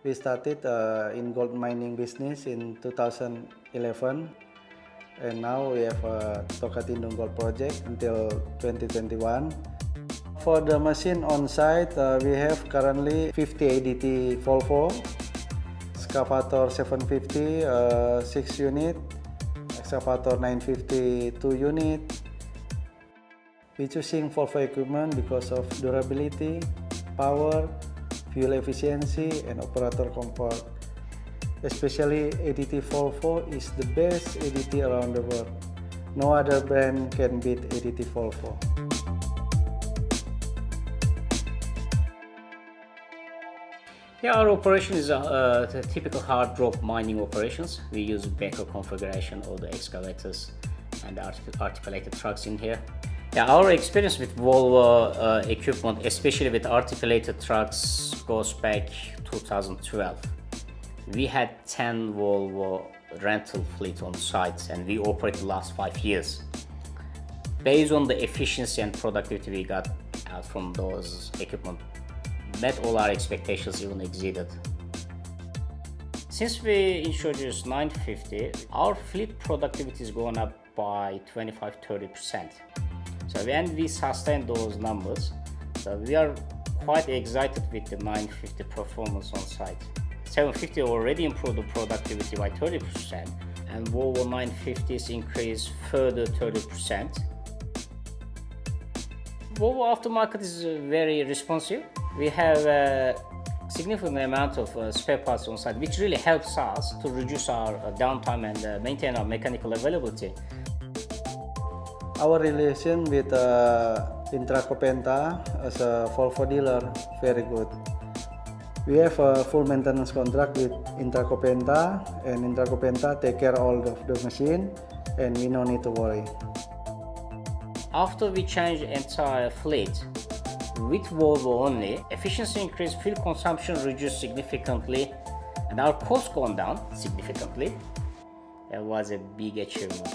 We started in gold mining business in 2011, and now we have a Tokatindung Gold Project until 2021. For the machine on site, we have currently 50 ADT Volvo, excavator 750, 6 unit, excavator 950, 2 unit. We choosing Volvo equipment because of durability, power, fuel efficiency, and operator comfort. Especially ADT Volvo is the best ADT around the world. No other brand can beat ADT Volvo. Yeah, our operation is the typical hard rock mining operations. We use backer configuration or the excavators and the articulated trucks in here. Yeah, our experience with Volvo equipment, especially with articulated trucks, goes back 2012. We had 10 Volvo rental fleet on site, and we operated the last 5 years. Based on the efficiency and productivity we got out from those equipment, met all our expectations, even exceeded. Since we introduced 950, our fleet productivity is going up by 25-30%. So when we sustain those numbers, so we are quite excited with the 950 performance on site. 750 already improved the productivity by 30%, and Volvo 950s increased further 30%. Volvo aftermarket is very responsive. We have a significant amount of spare parts on site, which really helps us to reduce our downtime and maintain our mechanical availability. Our relation with Intracopenta as a Volvo dealer, very good. We have a full maintenance contract with Intracopenta, and Intracopenta take care all of the machine, and we no need to worry. After we changed entire fleet, with Volvo only, efficiency increased, fuel consumption reduced significantly, and our cost gone down significantly. It was a big achievement.